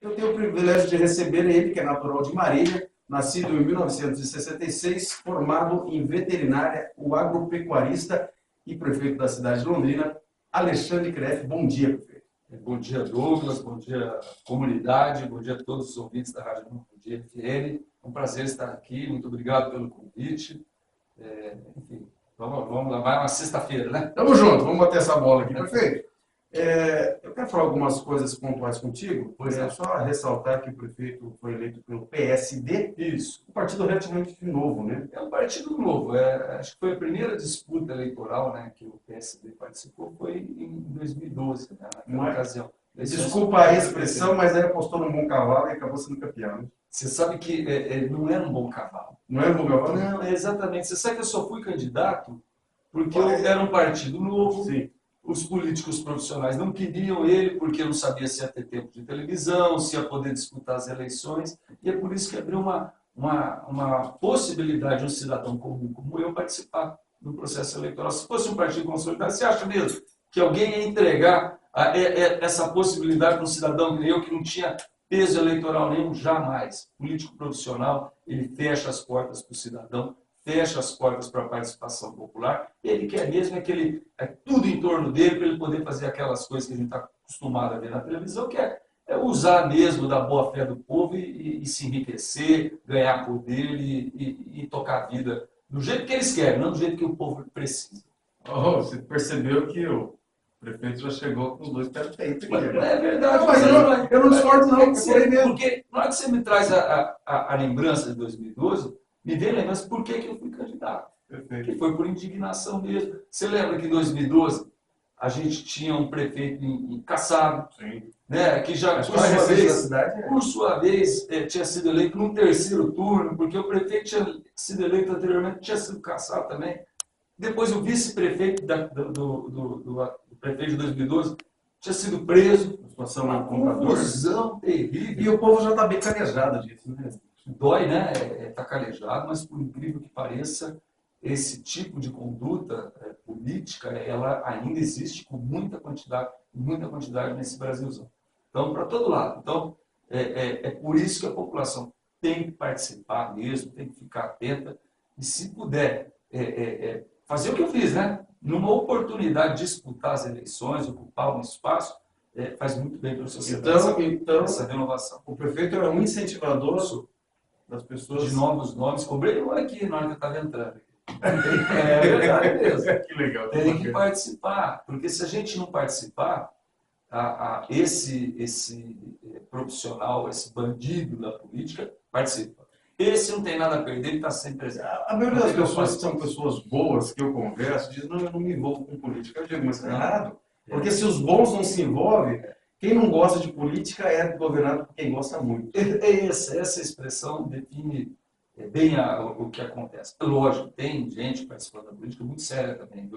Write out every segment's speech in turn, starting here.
Eu tenho o privilégio de receber ele, que é natural de Marília, nascido em 1966, formado em veterinária, o agropecuarista e prefeito da cidade de Londrina, Alexandre Kreff. Bom dia, prefeito. Bom dia, Douglas. Bom dia, comunidade. Bom dia a todos os ouvintes da Rádio Bom Dia FM. É um prazer estar aqui. Muito obrigado pelo convite. Enfim, vamos lá. Vai uma sexta-feira, né? Tamo junto. Vamos bater essa bola aqui, prefeito. Eu quero falar algumas coisas pontuais contigo. Pois é. Só ressaltar que o prefeito foi eleito pelo PSD. Isso. Um partido relativamente novo, né? É um partido novo. Acho que foi a primeira disputa eleitoral, né, que o PSD participou, foi em 2012, né, naquela ocasião. Desculpa a expressão, mas aí apostou num bom cavalo e acabou sendo campeão. Você sabe que não era um bom cavalo. Não era um bom cavalo? Não, exatamente. Você sabe que eu só fui candidato porque eu era um partido novo. Sim. Os políticos profissionais não queriam ele porque não sabia se ia ter tempo de televisão, se ia poder disputar as eleições. E é por isso que abriu uma possibilidade de um cidadão comum como eu participar do processo eleitoral. Se fosse um partido consolidado, você acha mesmo que alguém ia entregar essa possibilidade para um cidadão que nem eu, que não tinha peso eleitoral nenhum? Jamais. Político profissional, ele fecha as portas para o cidadão, fecha as portas para a participação popular. Ele quer mesmo tudo em torno dele para ele poder fazer aquelas coisas que a gente está acostumado a ver na televisão, que é usar mesmo da boa-fé do povo e se enriquecer, ganhar poder e tocar a vida do jeito que eles querem, não do jeito que o povo precisa. Você percebeu que o prefeito já chegou com os dois pés no peito. É verdade. Não, mas eu não discordo, não. Porque na hora que você me traz a lembrança de 2012, me vem a lembrança por que eu fui candidato. Perfeito. Que foi por indignação mesmo. Você lembra que em 2012 a gente tinha um prefeito caçado, Sim. né, que já, por sua vez, tinha sido eleito num terceiro turno, porque o prefeito tinha sido eleito anteriormente, tinha sido caçado também. Depois o vice-prefeito do prefeito de 2012 tinha sido preso. Uma confusão terrível. E o povo já está bem calejado disso, né? Dói, né? Está calejado, mas por incrível que pareça, esse tipo de conduta política, ela ainda existe com muita quantidade nesse Brasilzão. Então, para todo lado. Então, é por isso que a população tem que participar mesmo, tem que ficar atenta, e se puder fazer o que eu fiz, né? Numa oportunidade de disputar as eleições, ocupar um espaço, faz muito bem para a sociedade então, essa renovação. O prefeito era um incentivador das pessoas. De novos nomes, cobrei um aqui na hora que eu estava entrando. É verdade mesmo. Que legal. Tem que participar, porque se a gente não participar, esse profissional, esse bandido da política, participa. Esse não tem nada a perder, ele está sempre presente. A maioria das pessoas que são pessoas boas que eu converso, dizem, não, eu não me envolvo com política. Eu digo, mas é errado. Porque se os bons não se envolvem, quem não gosta de política é governado por quem gosta muito. Essa expressão define bem o que acontece. Lógico, tem gente participando da política muito séria também.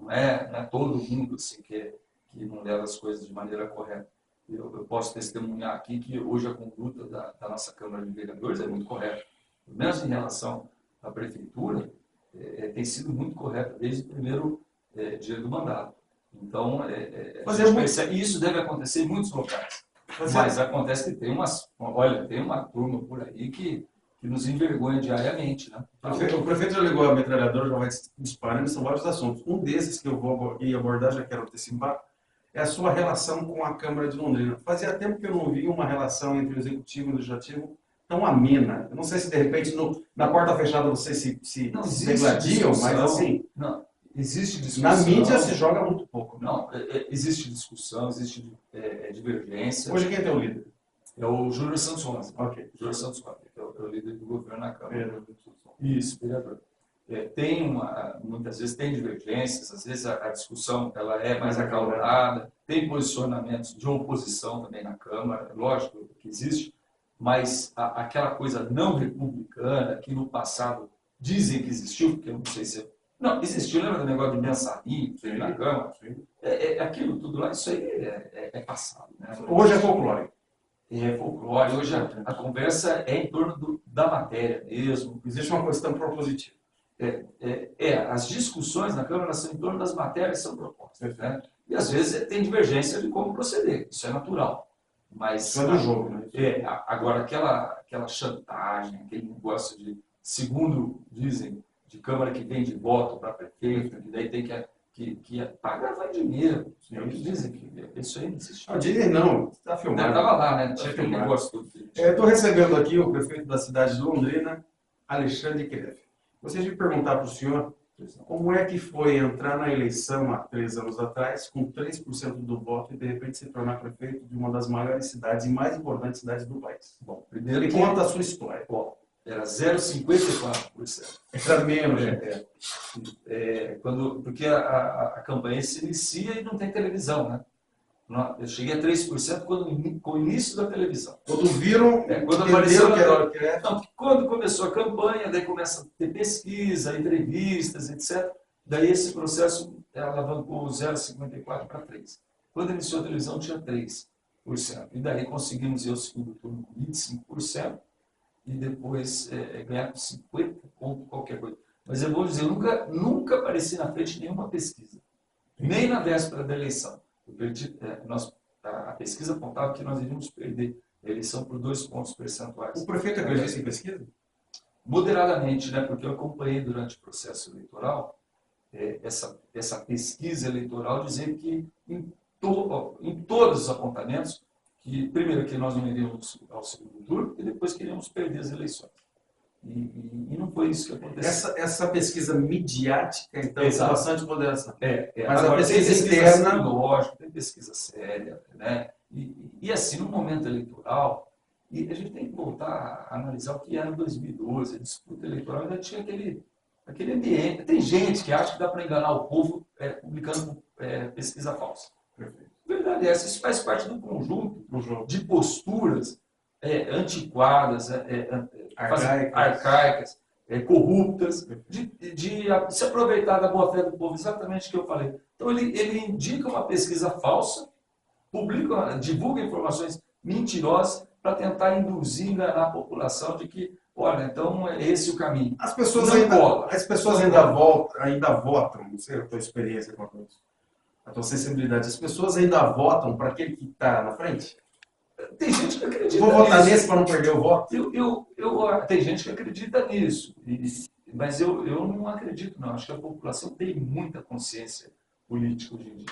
Não é todo mundo assim, que não leva as coisas de maneira correta. Eu posso testemunhar aqui que hoje a conduta da nossa Câmara de Vereadores é muito correta. Pelo menos em relação à Prefeitura, tem sido muito correta desde o primeiro dia do mandato. Então, e isso deve acontecer em muitos locais. Mas acontece que tem uma turma por aí que nos envergonha diariamente, né? O prefeito já ligou a metralhadora, já vai disparando, são vários assuntos. Um desses que eu vou abordar, já quero antecipar, é a sua relação com a Câmara de Londrina. Fazia tempo que eu não vi uma relação entre o Executivo e o Legislativo tão amena. Eu não sei se, de repente, na porta fechada vocês se degladiam, mas assim... Não, existe discussão. Na mídia se joga muito pouco. Não, existe discussão, existe divergência. Hoje quem é teu líder? É o Júnior Santos Honra. Ok. Júnior Santos Honra, que é o líder do governo na Câmara. Isso, vereador. Muitas vezes tem divergências, às vezes a discussão ela é mais acalorada, tem posicionamentos de oposição também na Câmara, lógico que existe, mas aquela coisa não republicana que no passado dizem que existiu, porque eu não sei se... Não, existiu, lembra do negócio de mensarinho na Câmara? Aquilo tudo lá, isso aí é passado. Né? Hoje é folclore. É folclore, hoje a conversa é em torno da matéria mesmo. Existe uma questão propositiva. As discussões na Câmara são em torno das matérias que são propostas. Né? E às vezes tem divergência de como proceder, isso é natural. Mas Isso é do jogo, né? agora aquela chantagem, aquele negócio de, segundo dizem, de Câmara que vende voto para prefeito, que daí tem que pagar vai dinheiro. Dizem que isso aí não existe. Ah, dizem não, está filmado. Estava lá, né? Tinha Tá aquele filmado. negócio todo. Estou recebendo aqui o prefeito da cidade de Londrina, Alexandre Querefe. Gostaria de perguntar para o senhor como é que foi entrar na eleição há 3 anos atrás, com 3% do voto, e de repente se tornar prefeito de uma das maiores cidades e mais importantes cidades do país. Bom, primeiro Me conta a sua história. Bom, era 0,54%. Era menos, Porque a campanha se inicia e não tem televisão, né? Eu cheguei a 3% com o início da televisão. Quando viram, quando apareceu que era o Querefe. Não, quando começou a campanha, daí começa a ter pesquisa, entrevistas, etc. Daí esse processo alavancou 0,54 para 3%. Quando iniciou a televisão tinha 3%. E daí conseguimos ir ao segundo turno com 25%. E depois ganhar com 50 pontos, qualquer coisa. Mas eu vou dizer, eu nunca apareci na frente de nenhuma pesquisa. Nem na véspera da eleição. A pesquisa apontava que nós iríamos perder a eleição por 2 pontos percentuais. O prefeito acredita em pesquisa? Moderadamente, né? Porque eu acompanhei durante o processo eleitoral essa pesquisa eleitoral dizendo que em todos os apontamentos, que primeiro que nós não iríamos ao segundo turno e depois que iríamos perder as eleições. E não foi isso que aconteceu. Essa pesquisa midiática, então, é bastante poderosa. Mas agora, a pesquisa interna, lógico, tem pesquisa séria, né? E assim, no momento eleitoral, e a gente tem que voltar a analisar o que era em 2012, a disputa eleitoral ainda tinha aquele ambiente. Tem gente que acha que dá para enganar o povo publicando pesquisa falsa. Perfeito. Verdade é essa, isso faz parte do conjunto de posturas antiquadas, arcaicas, corruptas, de se aproveitar da boa-fé do povo, exatamente o que eu falei. Então ele indica uma pesquisa falsa, divulga informações mentirosas para tentar induzir, enganar a população de que, olha, então é esse o caminho. As pessoas ainda votam, não sei a tua experiência com isso, a tua sensibilidade, as pessoas ainda votam para aquele que está na frente? Tem gente que acredita nisso. Vou votar nesse para não perder o voto? Tem gente que acredita nisso, mas eu não acredito, não. Acho que a população tem muita consciência política hoje em dia.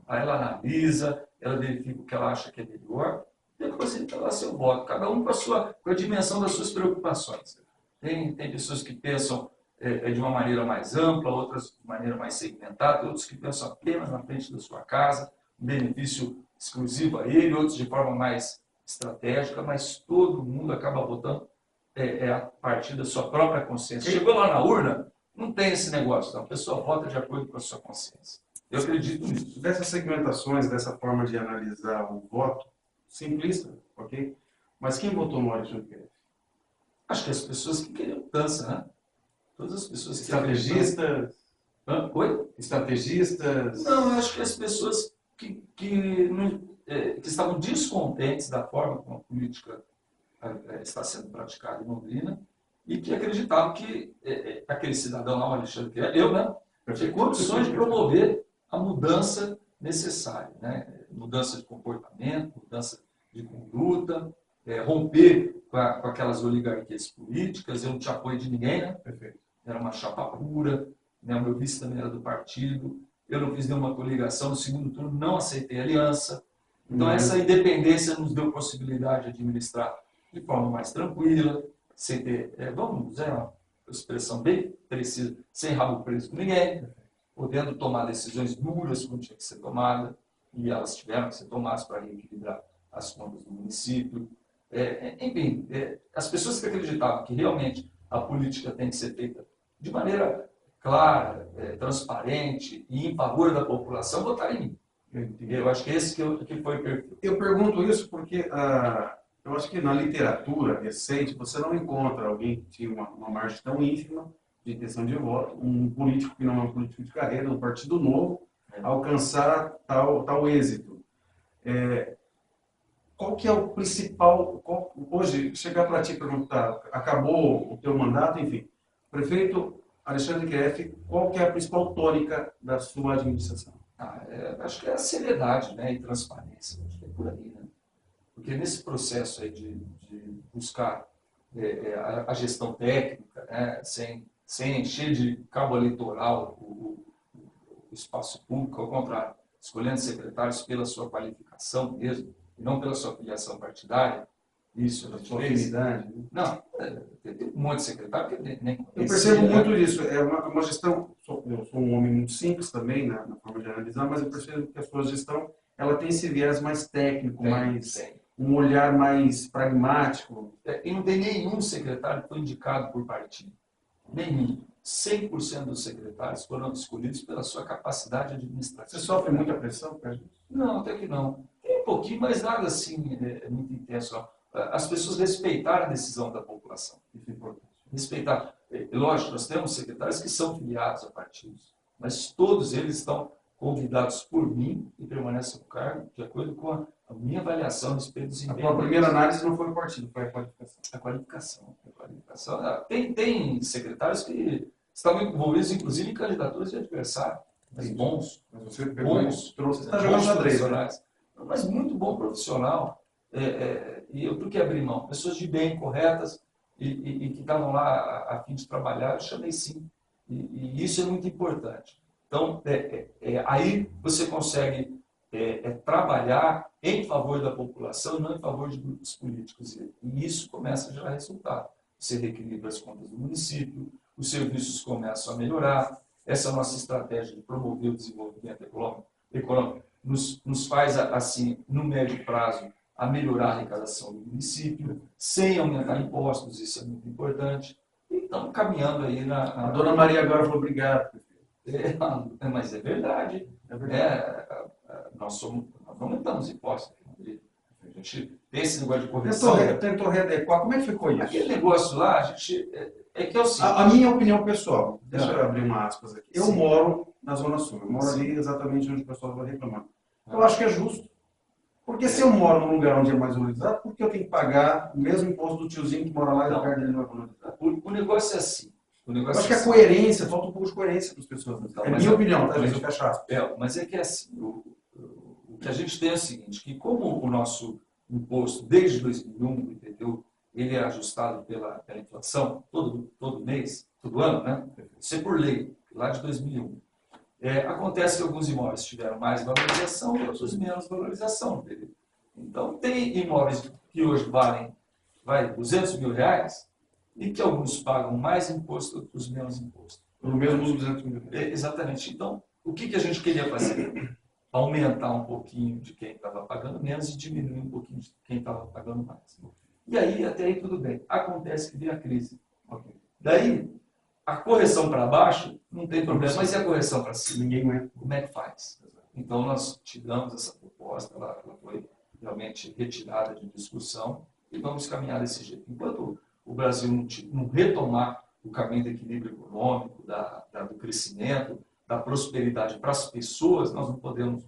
Aí ela analisa, ela verifica o que ela acha que é melhor, depois ele dá seu voto, cada um com a dimensão das suas preocupações. Tem pessoas que pensam de uma maneira mais ampla, outras de maneira mais segmentada, outros que pensam apenas na frente da sua casa, um benefício exclusivo a ele, outros de forma mais estratégica, mas todo mundo acaba votando a partir da sua própria consciência. Chegou lá na urna, não tem esse negócio, não. A pessoa vota de acordo com a sua consciência. Eu acredito nisso. Dessas segmentações, dessa forma de analisar o voto, simplista, ok? Mas quem votou no Alexandre Querefe? Acho que as pessoas que queriam mudança, né? Todas as pessoas que... Estrategistas? Oi? Estrategistas? Não, eu acho que as pessoas que estavam descontentes da forma como a política está sendo praticada em Londrina e que acreditavam que aquele cidadão lá, o Alexandre Querefe, tinha condições de promover a mudança necessária, né? Mudança de comportamento, mudança de conduta, romper com aquelas oligarquias políticas. Eu não tinha apoio de ninguém, né? Perfeito. Era uma chapa pura, né? O meu vice também era do partido, eu não fiz nenhuma coligação, no segundo turno não aceitei aliança. Então essa independência nos deu possibilidade de administrar de forma mais tranquila, sem ter, vamos usar uma expressão bem precisa, sem rabo preso com ninguém, podendo tomar decisões duras quando tinha que ser tomada, e elas tiveram que ser tomadas para reequilibrar as contas do município. Enfim, as pessoas que acreditavam que realmente a política tem que ser feita de maneira clara, transparente e em favor da população, votaram em mim. Eu acho que esse que foi o perfil. Eu pergunto isso porque eu acho que na literatura recente você não encontra alguém que tinha uma margem tão ínfima de intenção de voto, um político que não é um político de carreira, um partido novo, alcançar tal êxito. Qual que é o principal... hoje, chegar para ti e perguntar, acabou o teu mandato, enfim, prefeito Alexandre Querefe, qual que é a principal tônica da sua administração? Acho que é a seriedade, né, e transparência, acho que é por aí, né? Porque nesse processo aí de buscar a gestão técnica, né, sem encher de cabo eleitoral o espaço público, ao contrário, escolhendo secretários pela sua qualificação mesmo, e não pela sua filiação partidária, isso a gente fez. Não, tem um monte de secretário que nem conhecia. Eu percebo muito isso. É uma gestão, eu sou um homem muito simples também, né, na forma de analisar, mas eu percebo que a sua gestão ela tem esse viés mais técnico, um olhar mais pragmático. E não tem nenhum secretário que foi indicado por partido. Nenhum. 100% dos secretários foram escolhidos pela sua capacidade administrativa. Você sofre muita pressão, Pedro? Não, até que não. Tem um pouquinho, mas nada assim muito intenso. As pessoas respeitaram a decisão da população. Isso é importante. Respeitar. Lógico, nós temos secretários que são filiados a partidos, mas todos eles estão convidados por mim e permanecem no cargo de acordo com a minha avaliação a respeito dos empenhos. A primeira análise não foi o partido, foi a qualificação. A qualificação. Tem secretários que estão envolvidos, inclusive, em candidaturas de adversário. Mas bons. Mas você bons, trouxe, está jogando xadrez, né? Mas muito bom profissional. E eu, por que abrir mão? Pessoas de bem, corretas, e que estavam lá a fim de trabalhar, eu chamei sim. E isso é muito importante. Então, aí você consegue trabalhar em favor da população e não em favor de grupos políticos. E isso começa a gerar resultado. Você reequilibra as contas do município, os serviços começam a melhorar. Essa nossa estratégia de promover o desenvolvimento econômico nos faz, assim, no médio prazo, a melhorar a arrecadação do município, sem aumentar impostos, isso é muito importante. E estamos caminhando aí A dona Maria agora falou obrigado. Mas é verdade. Nós aumentamos impostos. A gente tem esse negócio de correção. Tentou readequar. Como é que ficou isso? Aquele negócio lá, a gente... que é o seguinte. A minha opinião pessoal, deixa eu abrir uma aspas aqui. Eu moro na Zona Sul, eu moro ali exatamente onde o pessoal vai reclamar. Eu acho que é justo. Porque se eu moro num lugar onde é mais valorizado, por que eu tenho que pagar o mesmo imposto do tiozinho que mora lá e o lugar dele não é valorizado? O negócio é assim. Eu acho que a coerência, falta um pouco de coerência para as pessoas. Então, é minha opinião, tá, gente? Fecha aspas. Mas é que é assim, o que a gente tem é o seguinte, que como o nosso imposto, desde 2001, entendeu? Ele é ajustado pela inflação todo mês, todo ano, né? Isso é por lei, lá de 2001. Acontece que alguns imóveis tiveram mais valorização e outros menos valorização. Entendeu? Então, tem imóveis que hoje valem R$200 mil e que alguns pagam mais imposto, outros menos imposto. Pelo mesmo uso 200 mil. Exatamente. Então, o que a gente queria fazer? Aumentar um pouquinho de quem estava pagando menos e diminuir um pouquinho de quem estava pagando mais. E aí, até aí tudo bem. Acontece que vem a crise. Okay. Daí, a correção para baixo não tem problema, mas e a correção para cima? Ninguém aguenta. Como é que faz? Então, nós tiramos essa proposta, ela foi realmente retirada de discussão e vamos caminhar desse jeito. Enquanto o Brasil não retomar o caminho do equilíbrio econômico, do crescimento, da prosperidade para as pessoas, nós não podemos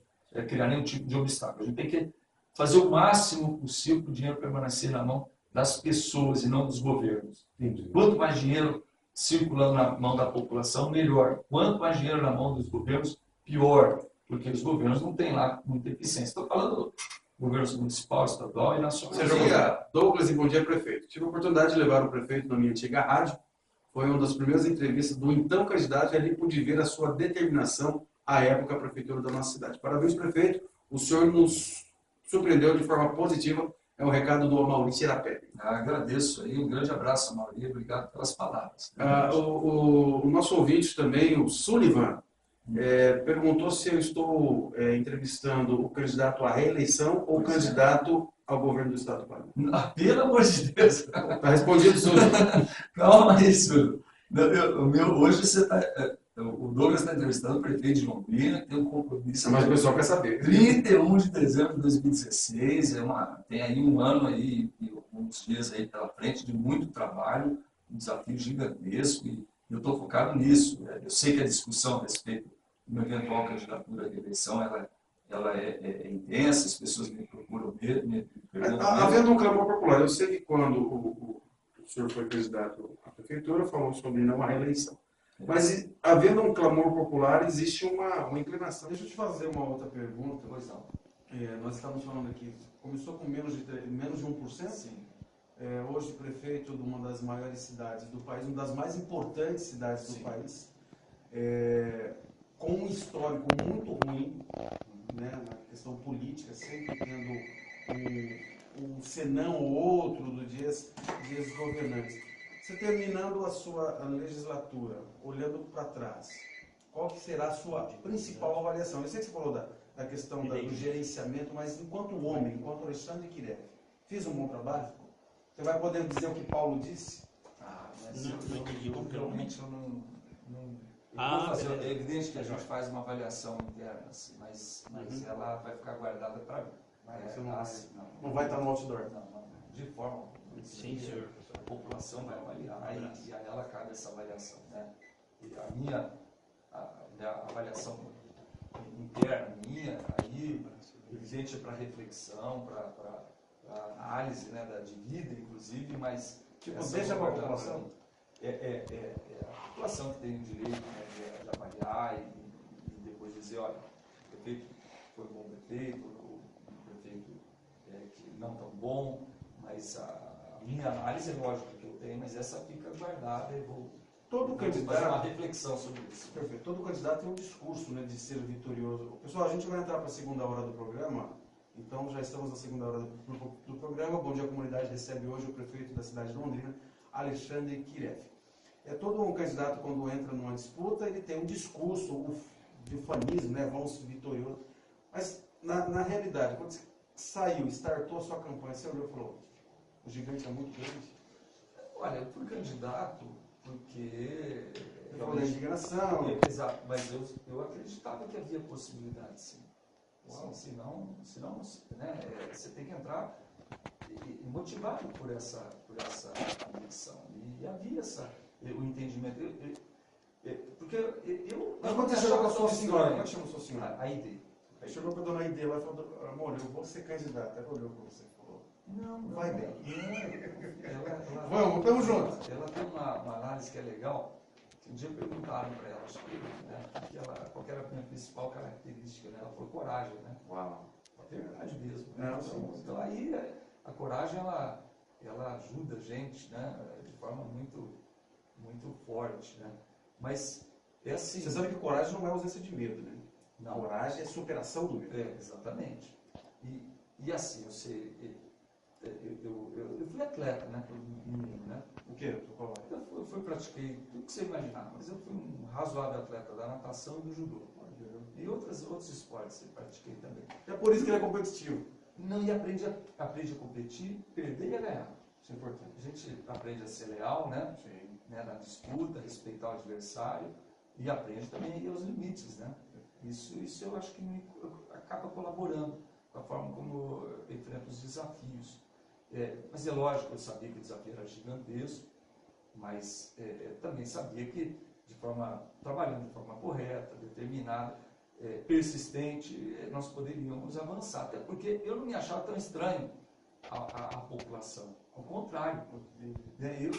criar nenhum tipo de obstáculo. A gente tem que fazer o máximo possível para o dinheiro permanecer na mão das pessoas e não dos governos. Entendi. Quanto mais dinheiro circulando na mão da população, melhor. Quanto mais dinheiro na mão dos governos, pior. Porque os governos não têm lá muita eficiência. Estou falando do governo municipal, estadual e nacional. Bom dia, Douglas, e bom dia, prefeito. Tive a oportunidade de levar o prefeito na minha antiga rádio. Foi uma das primeiras entrevistas do então candidato e ali pude ver a sua determinação à época à prefeitura da nossa cidade. Parabéns, prefeito. O senhor nos surpreendeu de forma positiva. É um recado do Maurício Irapé. Agradeço aí, um grande abraço, Maurício, obrigado pelas palavras. O nosso ouvinte também, o Sullivan, perguntou se eu estou entrevistando o candidato à reeleição ou o candidato ao governo do Estado do Paraná. Pelo amor de Deus. Está respondido, Sullivan. Calma aí, Sullivan. Hoje você está... O Douglas está entrevistando o prefeito de Londrina, tem um compromisso. Mas o pessoal quer saber. 31 de dezembro de 2016, tem aí um ano aí, e alguns dias aí pela frente de muito trabalho, um desafio gigantesco, e eu estou focado nisso. Eu sei que a discussão a respeito de uma eventual candidatura à reeleição, ela é intensa, as pessoas me procuram mesmo. Havendo um clamor popular, eu sei que quando o senhor foi candidato à prefeitura, falou sobre não a reeleição. Mas, havendo um clamor popular, existe uma inclinação. Deixa eu te fazer uma outra pergunta. nós estamos falando aqui, começou com menos de 1%? Sim. Hoje prefeito de uma das maiores cidades do país, uma das mais importantes cidades do país, com um histórico muito ruim, né, na questão política, sempre tendo um senão ou outro de ex-governantes. Você terminando a sua legislatura, olhando para trás, qual que será a sua principal avaliação? Eu sei que você falou da questão do gerenciamento, mas enquanto homem, enquanto Alexandre Kirev, fiz um bom trabalho? Você vai poder dizer o que Paulo disse? Mas eu realmente não vou fazer. É evidente que a gente faz uma avaliação interna, assim, mas ela vai ficar guardada para mim. Não vai estar no outdoor? Não, de forma alguma. Sim, senhor. A população vai avaliar e a ela cabe essa avaliação, né? E a minha avaliação interna, aí, evidente, é para reflexão, para análise, né, de vida, inclusive, mas... deixa para a população? A população que tem o direito, né, de avaliar e depois dizer, olha, o prefeito foi um bom prefeito, o prefeito que não tão bom, mas a minha análise é lógica que eu tenho, mas essa fica guardada e vou fazer uma reflexão sobre isso. Perfeito. Todo candidato tem um discurso, né, de ser vitorioso. Pessoal, a gente vai entrar para a segunda hora do programa, então já estamos na segunda hora do programa. Bom Dia Comunidade recebe hoje o prefeito da cidade de Londrina, Alexandre Kirev. Todo um candidato, quando entra numa disputa, ele tem um discurso, de ufanismo, né, vamos vitorioso. Mas, na realidade, quando você saiu, startou a sua campanha, você olhou e falou, o gigante é muito grande? Olha, eu fui candidato porque... Eu falei de indignação. Exato, mas eu acreditava que havia possibilidade, sim. Senão né, você tem que entrar e motivado por essa convicção. E havia o entendimento. Porque eu... Mas quando você chegou com a sua senhora, como é que chama a sua senhora? A ID. Aí chegou para a dona Aide lá e falou, amor, eu vou ser candidata. Ela olhou para você e falou, não, vai bem. Vamos, estamos juntos. Ela tem uma análise que é legal. Um dia perguntaram para ela, acho que, né, qual que era a minha principal característica, né? Ela falou coragem, né? Uau. É verdade mesmo. Né? Então aí a coragem ela ajuda a gente, né? De forma muito, muito forte, né? Mas é assim. Você sabe que coragem não é ausência de medo, né? Não. Coragem é superação do medo. Exatamente. E assim, eu fui atleta, né? Menino, né? O quê? Eu pratiquei tudo que você imaginar, mas eu fui um razoável atleta da natação e do judô. E outros esportes eu pratiquei também. É por isso que ele é competitivo. Não, e aprende a competir, perder e a ganhar. Isso é importante. A gente aprende a ser leal, né? Sim. Né? Na disputa, respeitar o adversário e aprende também a ir aos limites, né? Isso eu acho que acaba colaborando com a forma como eu enfrento os desafios. Mas é lógico, eu sabia que o desafio era gigantesco, mas também sabia que, trabalhando de forma correta, determinada, persistente, nós poderíamos avançar. Até porque eu não me achava tão estranho à população. Ao contrário,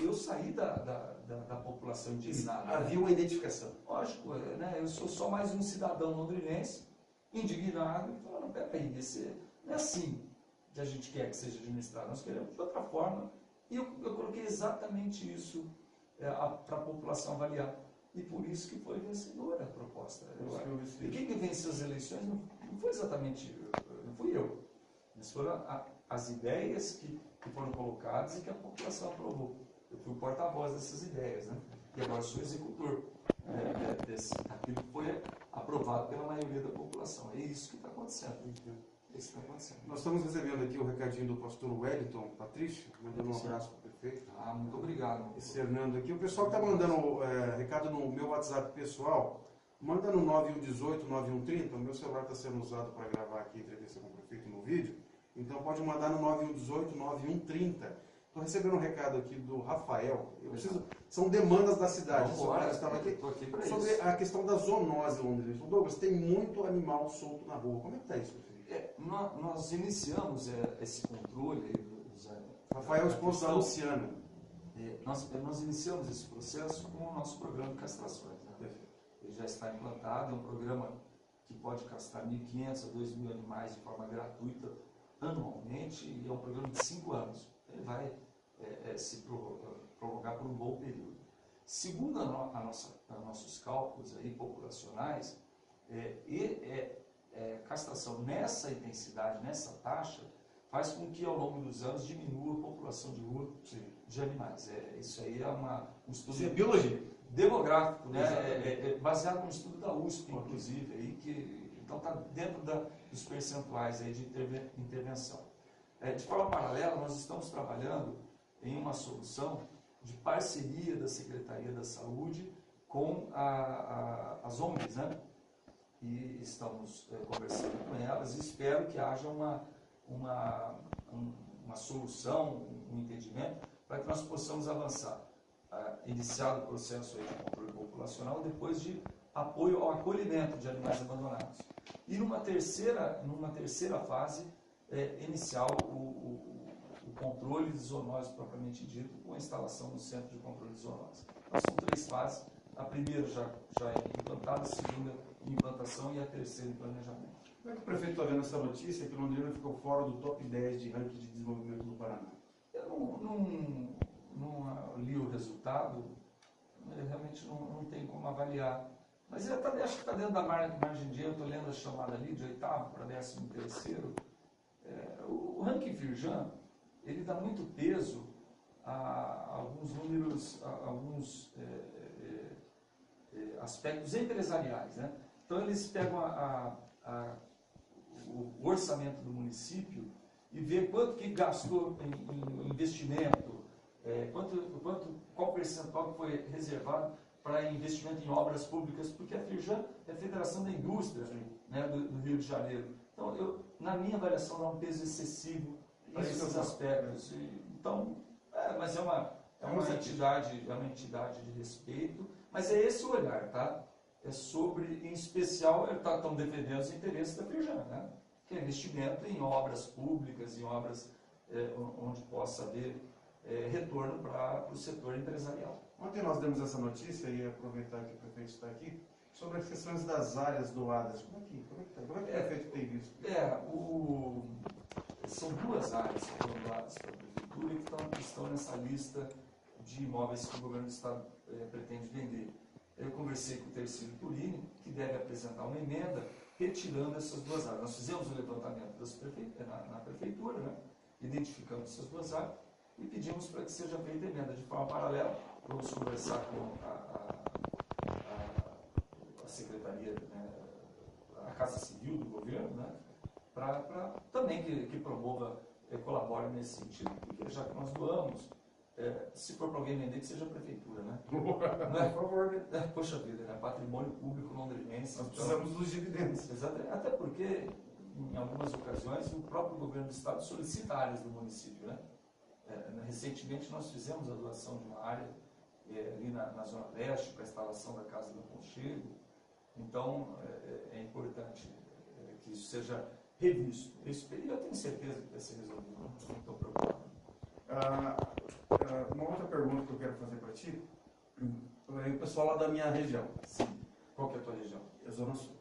eu saí da população indignada. Havia uma identificação. Lógico, né? Eu sou só mais um cidadão londrinense, indignado, e falando, peraí, não é assim que a gente quer que seja administrado, nós queremos de outra forma. E eu coloquei exatamente isso para a população avaliar. E por isso que foi vencedora a proposta. E quem que venceu as eleições não foi exatamente, não fui eu, mas foram as ideias que foram colocadas e que a população aprovou. Eu fui o porta-voz dessas ideias, né? E agora sou executor daquilo que foi aprovado pela maioria da população. É isso que está acontecendo. Nós estamos recebendo aqui o recadinho do pastor Wellington Patrício, mandando um abraço para o prefeito. Muito obrigado. Esse Hernando aqui. O pessoal que está mandando recado no meu WhatsApp pessoal, manda no 9118-9130. O meu celular está sendo usado para gravar aqui a entrevista com o prefeito no vídeo. Então pode mandar no 9118-9130. Estou recebendo um recado aqui do Rafael. São demandas da cidade. Sobre a questão da zoonose londrina. Douglas, tem muito animal solto na rua. Como é que está isso, prefeito? Nós iniciamos esse controle. Rafael, esposo da Luciana. Nós iniciamos esse processo com o nosso programa de castrações. Né? Ele já está implantado, é um programa que pode castrar 1.500 a 2.000 animais de forma gratuita anualmente, e é um programa de 5 anos. Ele vai se prolongar por um bom período. Segundo nossos cálculos aí populacionais, castração nessa intensidade, nessa taxa, faz com que ao longo dos anos diminua a população de rua de animais. Isso aí é um estudo... Isso é biologia. Demográfico, né? Baseado no estudo da USP, inclusive, aí, então está dentro dos percentuais aí de intervenção. De forma paralela, nós estamos trabalhando em uma solução de parceria da Secretaria da Saúde com as ONGs, né? E estamos conversando com elas e espero que haja uma solução, um entendimento, para que nós possamos avançar. Iniciado o processo de controle populacional, depois de apoio ao acolhimento de animais abandonados. E numa terceira fase, inicial o controle de zoonose propriamente dito, com a instalação do Centro de Controle de Zoonose. Então são 3 fases, a primeira já é implantada, a segunda em implantação e a terceira em planejamento. Como é que o prefeito está vendo essa notícia que Londrina ficou fora do top 10 de ranking de desenvolvimento do Paraná? Eu não li o resultado, realmente não tem como avaliar. Mas eu também acho que está dentro da margem de erro. Eu estou lendo a chamada ali de 8º para 13º. O ranking Firjan, ele dá muito peso a alguns números, a alguns aspectos empresariais, né? Então eles pegam o orçamento do município e vê quanto que gastou em investimento, qual percentual que foi reservado para investimento em obras públicas, porque a Firjan é a Federação da Indústria, né, do Rio de Janeiro. Então, na minha avaliação, dá um peso excessivo para esses aspectos. Então, mas é uma entidade de respeito, mas é esse o olhar, tá? É sobre, em especial, estão defendendo os interesses da Firjan, né? Que é investimento em obras públicas, em obras onde possa haver retorno para o setor empresarial. Ontem nós demos essa notícia, e aproveitar que o prefeito está aqui, sobre as questões das áreas doadas. Como é que o prefeito tem visto? São 2 áreas que foram doadas para a prefeitura e que estão nessa lista de imóveis que o governo do estado pretende vender. Eu conversei com o Tercílio Turini, que deve apresentar uma emenda retirando essas 2 áreas. Nós fizemos o levantamento na prefeitura, né? Identificamos essas 2 áreas e pedimos para que seja feita a emenda. De forma paralela, vamos conversar com a Secretaria, né, a Casa Civil do governo, né, para também que promova, colabore nesse sentido. Porque já que nós doamos, se for para alguém vender, que seja a prefeitura, né? Por favor, poxa vida, né? Patrimônio público londrinense. Nós precisamos dos dividendos. Exatamente. Até porque, em algumas ocasiões, o próprio governo do estado solicita áreas do município, né? Recentemente nós fizemos a doação de uma área ali na Zona Leste para a instalação da Casa do Aconchego. Então é importante que isso seja revisto. E eu tenho certeza que vai ser resolvido, não estou preocupado. Uma outra pergunta que eu quero fazer para ti, o pessoal lá da minha região. Sim. Qual que é a tua região? É a Zona Sul.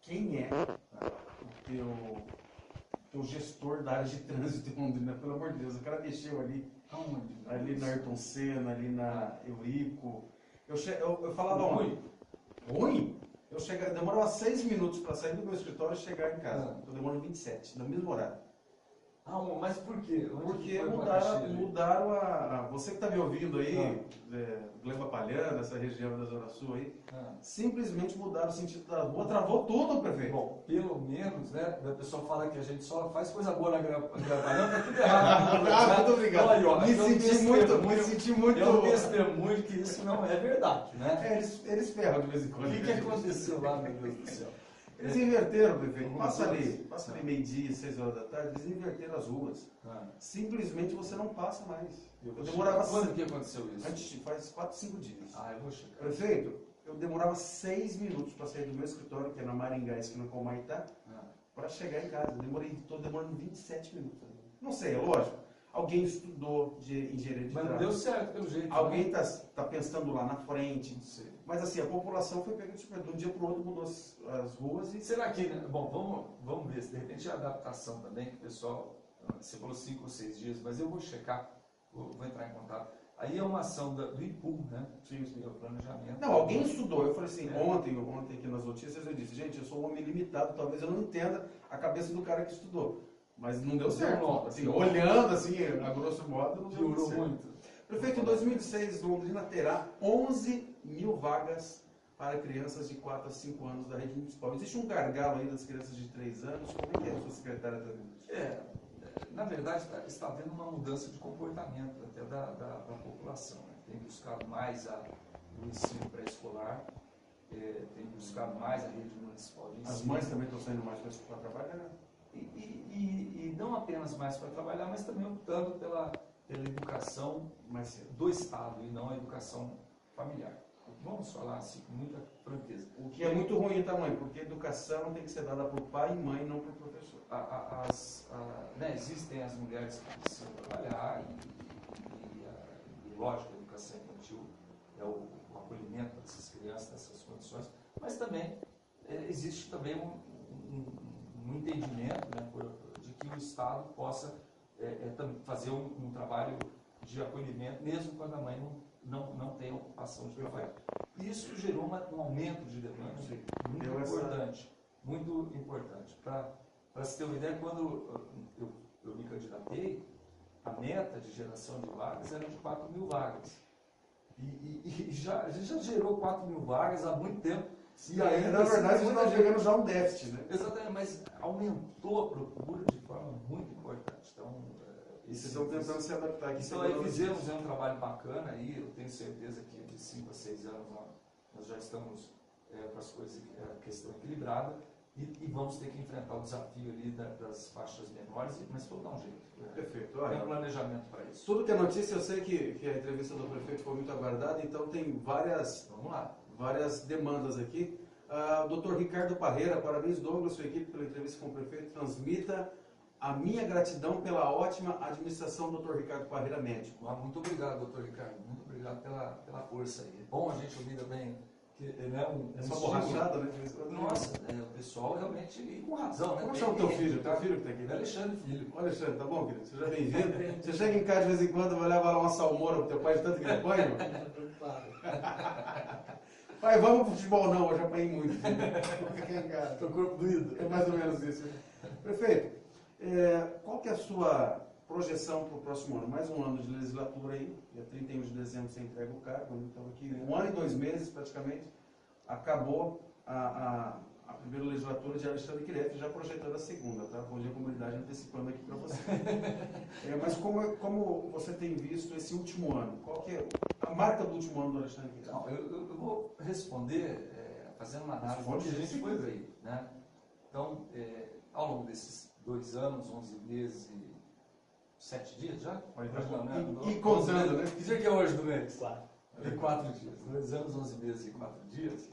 Quem é o teu gestor da área de trânsito de Londrina? Pelo amor de Deus, o cara mexeu ali. Aonde? Ali na Ayrton Senna, ali na Eurico. Eu falava ruim? Eu demorava 6 minutos para sair do meu escritório e chegar em casa. Eu demoro 27, no mesmo horário. Mas por quê? Porque mudaram você que está me ouvindo aí, Gleba Palhana, essa região da Zona Sul aí, simplesmente mudaram o sentido da rua, travou tudo, prefeito. Bom, pelo menos, né, o pessoal fala que a gente só faz coisa boa na Gleba Palhana, tá tudo errado. Muito obrigado. Olha, me senti muito... Eu testemunho que isso não é verdade, né? Eles ferram de vez em quando. O que aconteceu lá, meu Deus do céu? Eles inverteram, prefeito. Passa ali meio-dia, 6 horas da tarde, eles inverteram as ruas. Simplesmente você não passa mais. Eu demorava... Quando que aconteceu isso? Faz 4, 5 dias. Eu vou checar. Prefeito, eu demorava 6 minutos para sair do meu escritório, que é na Maringá, esquina com Maitá, para chegar em casa. Estou demorando 27 minutos. Não sei, é lógico. Alguém estudou de engenharia de Mas tráfego. não deu certo pelo jeito. Alguém está pensando lá na frente. Não sei. Mas assim, a população foi pega de um dia para o outro, mudou as ruas e... Será que, né? Bom, vamos ver, se de repente é a adaptação também, que o pessoal, você falou 5 ou 6 dias, mas eu vou checar, vou entrar em contato. Aí é uma ação do IPU, né? Sim, sim. O planejamento. Não, alguém estudou. Eu falei assim, ontem aqui nas notícias eu disse, gente, eu sou um homem limitado, talvez eu não entenda a cabeça do cara que estudou. Mas não deu certo. Não, assim, olhando assim, a grosso modo, não deu piorou certo. muito. Prefeito, em 2006, Londrina terá 11 mil vagas para crianças de 4 a 5 anos da rede municipal. Existe um gargalo aí das crianças de 3 anos? Como é que a sua secretária está vendo isso? Na verdade, está havendo uma mudança de comportamento até da população. Né? Tem buscado mais o ensino pré-escolar, tem buscado mais a rede municipal de ensino. As mães também estão saindo mais para trabalhar, né? E não apenas mais para trabalhar, mas também optando pela educação do Estado e não a educação familiar. Vamos falar assim com muita franqueza. O que é muito ruim também, porque a educação tem que ser dada por pai e mãe, não por professor. Né, existem as mulheres que precisam trabalhar e lógico, a educação infantil é o acolhimento dessas crianças, dessas condições, mas também existe também um entendimento, né, de que o Estado possa fazer um trabalho de acolhimento, mesmo quando a mãe não tem ocupação de trabalho. Isso gerou um aumento de demanda muito importante. Para se ter uma ideia, quando eu me candidatei, a meta de geração de vagas era de 4 mil vagas. E a gente já gerou 4 mil vagas há muito tempo. E aí, na verdade, a gente está chegando já a um déficit, né? Exatamente, mas aumentou a procura de forma muito importante. Então, vocês estão tentando se adaptar aqui. Então, aí fizemos um trabalho bacana aí, eu tenho certeza que de 5 a 6 anos nós já estamos com as coisas, a questão equilibrada, e vamos ter que enfrentar o desafio ali das faixas menores, mas vou dar um jeito. Perfeito. Tem um planejamento para isso. Tudo que é notícia, eu sei que a entrevista do prefeito foi muito aguardada, então tem várias demandas aqui. Dr. Ricardo Parreira, parabéns, Douglas, sua equipe, pela entrevista com o prefeito. Transmita a minha gratidão pela ótima administração do Dr. Ricardo Parreira, médico. Muito obrigado, Dr. Ricardo. Muito obrigado pela força aí. Bom a gente ouvir também. É só borrachada, né? Nossa, o pessoal realmente, e com razão, né? Como chama o teu filho? Teu filho que está aqui? É Alexandre Filho. Ô, Alexandre, tá bom, querido? Seja bem-vindo. Você chega em casa de vez em quando, vai levar lá uma salmoura pro teu pai de tanto que ele apanha? Pai, vamos pro futebol não, eu já apanhei muito. Fica em casa. Tô corpo doído. É mais ou menos isso. Prefeito, qual que é a sua projeção para o próximo ano? Mais um ano de legislatura aí, dia 31 de dezembro você entrega o cargo, então aqui 1 ano e 2 meses praticamente, acabou a primeira legislatura de Alexandre Kiref, já projetando a segunda, tá? Bom dia, comunidade, antecipando aqui para você. Mas como você tem visto esse último ano? Qual que é a marca do último ano do Alexandre Kiref? Não, eu vou responder fazendo uma análise do que a gente foi ver, né? Então, ao longo desses 2 anos, 11 meses e 7 dias já? E contando, né? Que dia que é hoje do mês? 4 dias. 2 anos, 11 meses e 4 dias.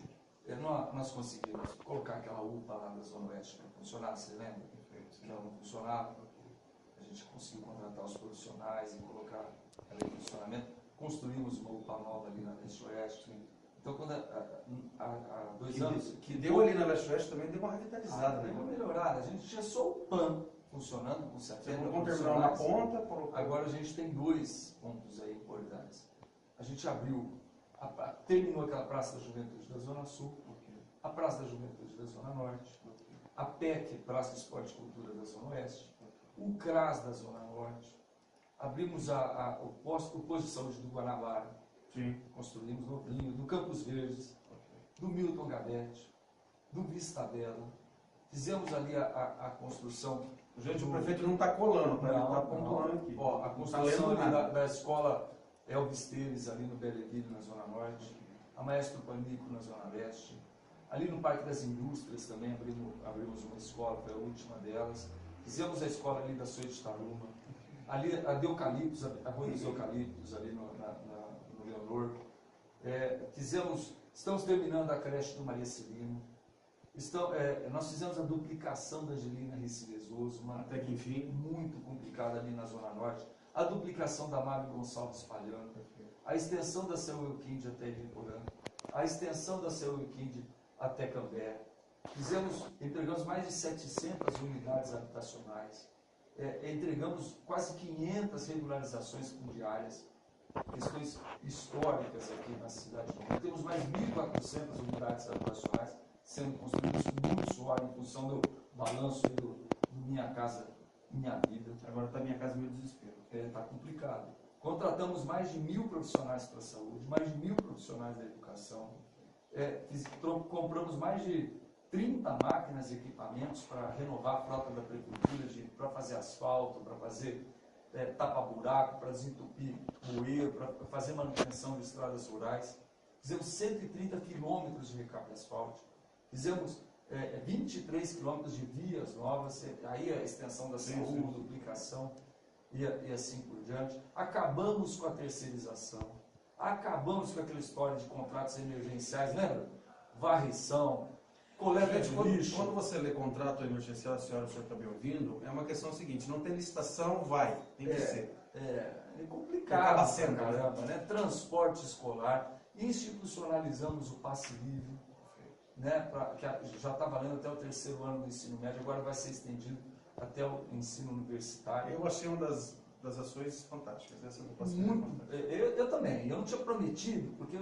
Nós conseguimos colocar aquela UPA lá da Zona Oeste para funcionar, você lembra? Que ela não funcionava. A gente conseguiu contratar os profissionais e colocar ela em funcionamento. Construímos uma UPA nova ali na Leste Oeste. Então, quando há 2 anos... Que deu ali na Leste Oeste também, deu uma revitalizada, né? Deu uma melhorada. A gente tinha só o PAN funcionando com 70 vamos terminar uma ponta. Agora a gente tem 2 pontos aí importantes. A gente abriu, terminou aquela Praça da Juventude da Zona Sul, a Praça da Juventude da Zona Norte, a PEC, Praça de Esporte e Cultura da Zona Oeste, o CRAS da Zona Norte, abrimos o posto de saúde do Guanabara, construímos novinho, do Campos Verdes, do Milton Gabete, do Vista Bela, fizemos ali a construção... Gente, o prefeito não está colando, tá? Ele está pontuando aqui. A construção ali da escola Elvis Teles, ali no Belleville, na Zona Norte, a Maestro Panico, na Zona Leste, ali no Parque das Indústrias também abrimos uma escola, foi a última delas, fizemos a escola ali da Soite Taruma, ali a de Eucaliptos, a Rua dos Eucaliptos, ali no Leonor, estamos terminando a creche do Maria Celina. Nós fizemos a duplicação da Angelina Ricilesoso, até que enfim, muito complicada ali na Zona Norte, a duplicação da Mário Gonçalves Palhano, a extensão da São Euquinde até Iriporã, a extensão da CU Wikind até Cambé. Entregamos mais de 700 unidades habitacionais, entregamos quase 500 regularizações fundiárias, questões históricas aqui na cidade de Londrina. Temos mais 1.400 unidades habitacionais sendo construídas com muito suor em função do balanço do Minha Casa Minha Vida. Agora está Minha Casa Meu Desespero. Está complicado. Contratamos mais de 1.000 profissionais para a saúde, mais de 1.000 profissionais da educação. Compramos mais de 30 máquinas e equipamentos para renovar a frota da prefeitura, para fazer asfalto, para fazer tapa-buraco, para desentupir bueiro, para fazer manutenção de estradas rurais. Fizemos 130 quilômetros de recap asfáltico. Fizemos 23 quilômetros de vias novas, aí a extensão da saúde, duplicação e assim por diante. Acabamos com a terceirização, acabamos com aquela história de contratos emergenciais, lembra? Varrição, coleta de lixo. Quando você lê contrato emergencial, o senhor está me ouvindo, é uma questão seguinte, não tem licitação, tem que ser. É complicado, caramba, né? Transporte escolar, institucionalizamos o passe livre, né? Que já está valendo até o 3º ano do ensino médio, agora vai ser estendido até o ensino universitário. Eu achei uma das ações fantásticas, essa do passe livre. Eu também, eu não tinha prometido, porque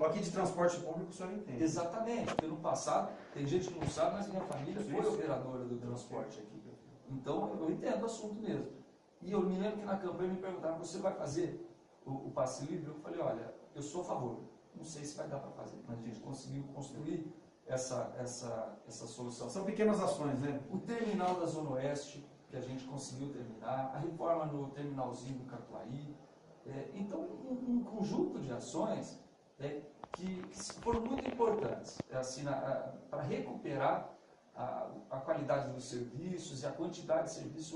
aqui de transporte público o senhor entende. Exatamente, porque no passado, tem gente que não sabe, mas minha família foi operadora do transporte aqui. Então eu entendo o assunto mesmo. E eu me lembro que na campanha me perguntaram, você vai fazer o passe livre? Eu falei, olha, eu sou a favor. Não sei se vai dar para fazer, mas a gente conseguiu construir essa solução. São pequenas ações, né? O terminal da Zona Oeste, que a gente conseguiu terminar, a reforma no terminalzinho do Catuaí. Então, um conjunto de ações que foram muito importantes assim, para recuperar a qualidade dos serviços e a quantidade de serviços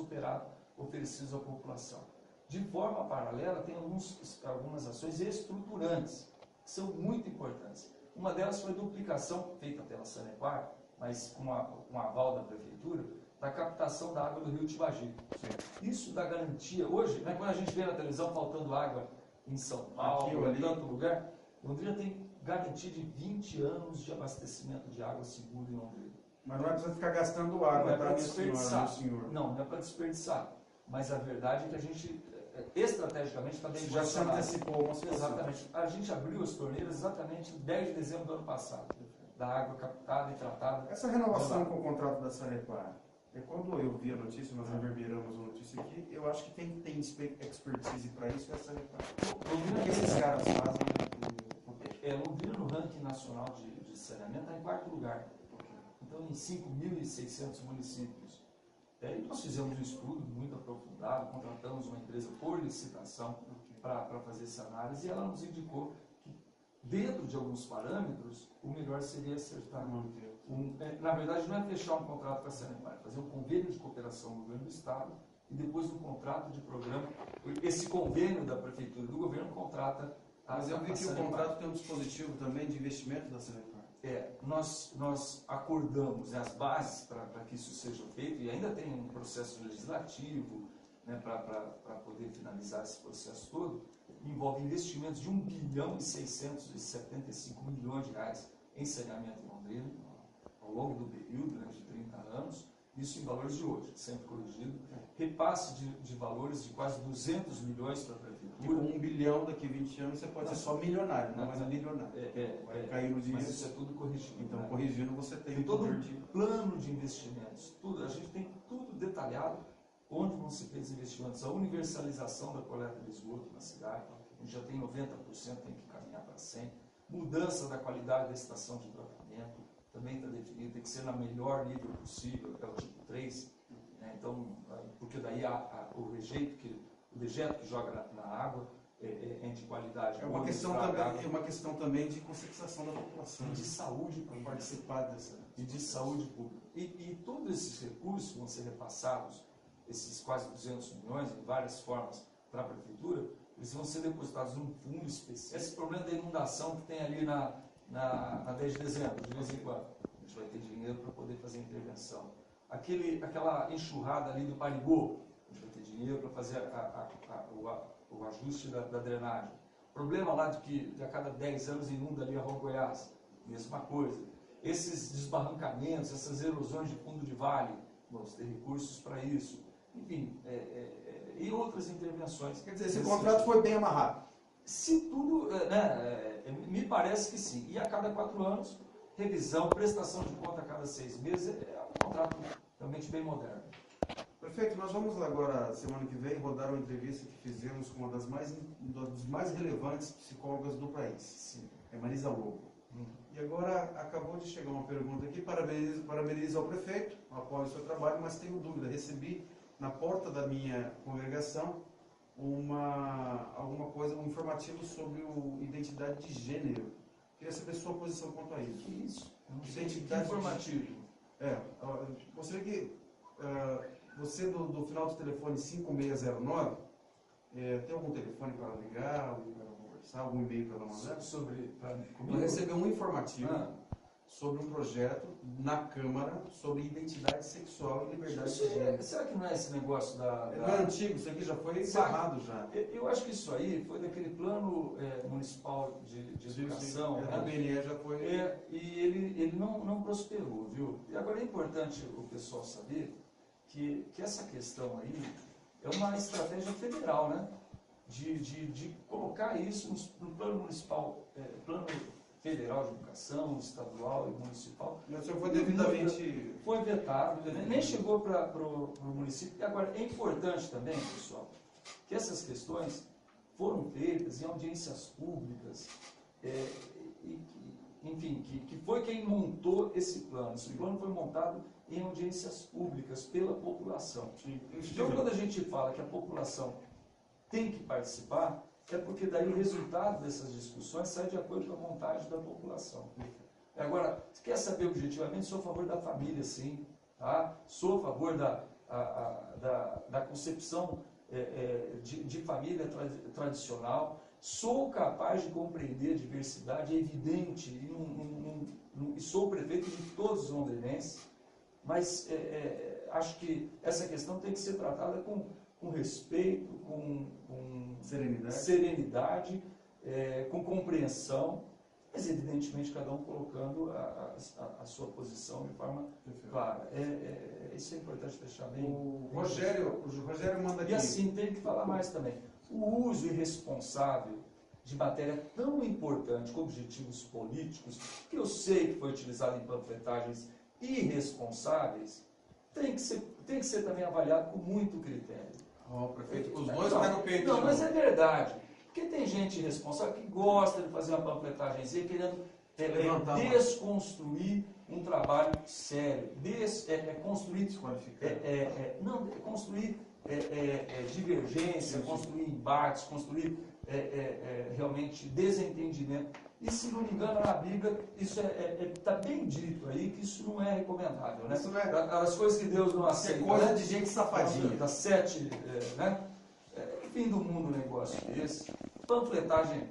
oferecidos à população. De forma paralela, tem algumas ações estruturantes, que são muito importantes. Uma delas foi a duplicação, feita pela Sanepar, mas com a aval da Prefeitura, da captação da água do rio Tibagi. Isso dá garantia. Hoje, né, quando a gente vê na televisão faltando água em São Paulo, em tanto lugar, Londrina tem garantia de 20 anos de abastecimento de água segura em Londrina. Mas não é para ficar gastando água, não é para desperdiçar. Não é para desperdiçar. Mas a verdade é que a gente, estrategicamente, está bem já se antecipou uma situação. Exatamente. A gente abriu as torneiras exatamente em 10 de dezembro do ano passado, da água captada e tratada. Essa renovação com o contrato da Sanepar, quando eu vi a notícia, nós reverberamos a notícia aqui, eu acho que quem tem expertise para isso é a Sanepar. O que esses caras fazem? Londrina, no ranking nacional de saneamento, está em 4º lugar. Então, em 5.600 municípios. E nós fizemos um estudo muito aprofundado, contratamos uma empresa por licitação para fazer essa análise, e ela nos indicou que, dentro de alguns parâmetros, o melhor seria acertar. Na verdade, não é fechar um contrato com a Sanepar, é fazer um convênio de cooperação no governo do Estado e depois um contrato de programa. Esse convênio da Prefeitura e do governo contrata a Mas eu vi que Sanepar. o contrato tem um dispositivo também de investimento da Sanepar. Nós acordamos as bases para que isso seja feito, e ainda tem um processo legislativo, né, para poder finalizar esse processo todo. Envolve investimentos de 1.675 bilhões em saneamento em Londrina, ao longo do período, né, de 30 anos, isso em valores de hoje, sempre corrigido. Repasse de valores de quase 200 milhões para a Prefeitura. E com 1 bilhão daqui a 20 anos você pode ser só milionário, não mais milionário. Vai cair no dinheiro. Mas isso é tudo corrigido. Então, né? corrigindo, você tem todo um plano de investimentos. A gente tem tudo detalhado, onde vão ser feitos investimentos. A universalização da coleta de esgoto na cidade, a gente já tem 90%, tem que caminhar para 100%. Mudança da qualidade da estação de tratamento, também está definido, tem que ser na melhor nível possível, é o tipo 3, né? Então, porque daí o dejeto que joga na água é de qualidade. É uma questão também de conscientização da população. E de saúde para participar dessa. E de saúde pública. E todos esses recursos vão ser repassados, esses quase 200 milhões, de várias formas, para a Prefeitura, eles vão ser depositados num fundo específico. Esse problema da inundação que tem ali na 10 de dezembro, de vez em quando, a gente vai ter dinheiro para poder fazer a intervenção. Aquela enxurrada ali do Parigô, a gente vai ter dinheiro para fazer o ajuste da drenagem. Problema lá de que a cada 10 anos inunda ali a Rua Goiás, mesma coisa. Esses desbarrancamentos, essas erosões de fundo de vale, vamos ter recursos para isso. Enfim, e outras intervenções. Quer dizer, esse contrato foi bem amarrado. Se tudo, me parece que sim. E a cada 4 anos, revisão, prestação de conta a cada 6 meses, é um contrato realmente bem moderno. Prefeito, nós vamos agora, semana que vem, rodar uma entrevista que fizemos com uma das mais relevantes psicólogas do país. Sim. É Marisa Lobo. E agora acabou de chegar uma pergunta aqui, parabenizo ao prefeito, apoio o seu trabalho, mas tenho dúvida. Recebi na porta da minha congregação alguma coisa, um informativo sobre identidade de gênero. Queria saber sua posição quanto a isso. Que isso? Identidade informativo. Gostaria que você do final do telefone 5609, tem algum telefone para ligar, algum para conversar, algum e-mail para mandar? Eu recebi um informativo sobre um projeto na Câmara sobre identidade sexual e liberdade de gênero. Será que não é esse negócio da... Não é antigo, isso aqui já foi encerrado já. Eu acho que isso aí foi daquele plano municipal de educação. A BNE já foi... E ele não prosperou, viu? E agora é importante o pessoal saber que essa questão aí é uma estratégia federal, né? De colocar isso no plano municipal, plano federal de educação, estadual e municipal. Mas o senhor foi devidamente... Foi vetado, nem chegou para o município. E agora, é importante também, pessoal, que essas questões foram feitas em audiências públicas, enfim, que foi quem montou esse plano. Esse plano foi montado em audiências públicas pela população. Então, quando a gente fala que a população tem que participar, é porque daí o resultado dessas discussões sai de acordo com a vontade da população. Agora, se quer saber objetivamente, sou a favor da família, sim. Tá? Sou a favor da concepção de família tradicional. Sou capaz de compreender a diversidade, é evidente, e sou prefeito de todos os londrinenses, mas acho que essa questão tem que ser tratada com respeito, com serenidade, com compreensão, mas evidentemente cada um colocando a sua posição de forma clara. Isso é importante deixar bem... O Rogério manda aqui... E assim, tem que falar mais também. O uso irresponsável de matéria tão importante com objetivos políticos, que eu sei que foi utilizado em panfletagens irresponsáveis, tem que ser também avaliado com muito critério. Prefeito, os dois pegam o peito. Não, mas é verdade. Porque tem gente irresponsável que gosta de fazer uma panfletagemzinha querendo desconstruir um trabalho sério. Construir divergência, construir embates, construir realmente desentendimento. E se não me engano, na Bíblia, isso está bem dito aí, que isso não é recomendável. Né? Isso não é... As coisas que Deus não aceita. É coisa de gente safadinha. Das 7, né? Fim do mundo um negócio desse. Panfletagem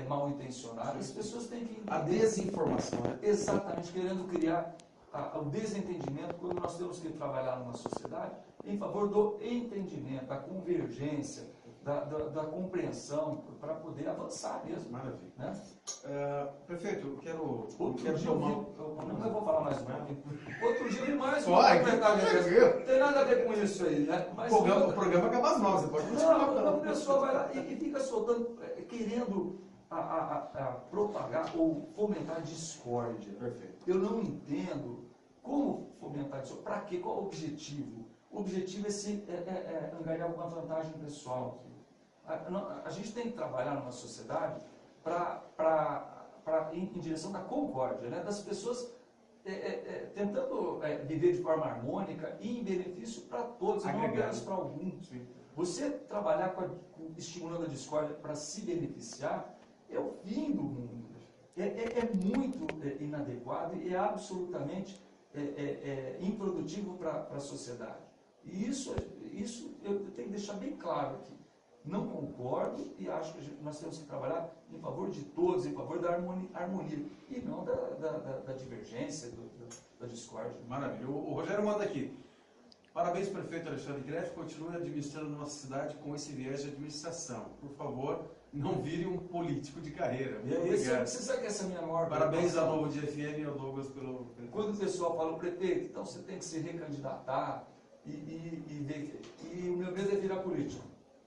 mal intencionada. As pessoas têm que... A desinformação. Né? Exatamente, querendo criar o desentendimento, quando nós temos que trabalhar numa sociedade em favor do entendimento, da convergência, da compreensão, para poder avançar mesmo. Maravilha. Né? Prefeito, eu quero tomar... Eu vou falar mais um pouquinho. Outro dia eu vi mais uma panfletagem. Não tem nada a ver com isso aí, né? Mas o programa acaba às 9, você pode continuar. O pessoal vai lá e fica soltando, querendo propagar ou fomentar discórdia. Perfeito. Eu não entendo como fomentar discórdia. Para quê? Qual o objetivo? O objetivo é angariar alguma vantagem pessoal. A gente tem que trabalhar numa sociedade em direção da concórdia, né? Das pessoas tentando viver de forma harmônica e em benefício para todos, não apenas para alguns. Sim. Você trabalhar estimulando a discórdia para se beneficiar é o fim do mundo. É muito inadequado e é absolutamente improdutivo para a sociedade. E isso eu tenho que deixar bem claro aqui. Não concordo e acho que nós temos que trabalhar em favor de todos, em favor da harmonia e não da divergência, da discórdia. Maravilha. O Rogério manda aqui. Parabéns, prefeito Alexandre Greff, continue administrando nossa cidade com esse viés de administração. Por favor, não vire um político de carreira. Muito obrigado. Você sabe que essa é a minha maior Parabéns preocupação. ao Novo Dia FM e ao Douglas pelo... Quando o pessoal fala, prefeito, então você tem que se recandidatar e o meu medo é virar político.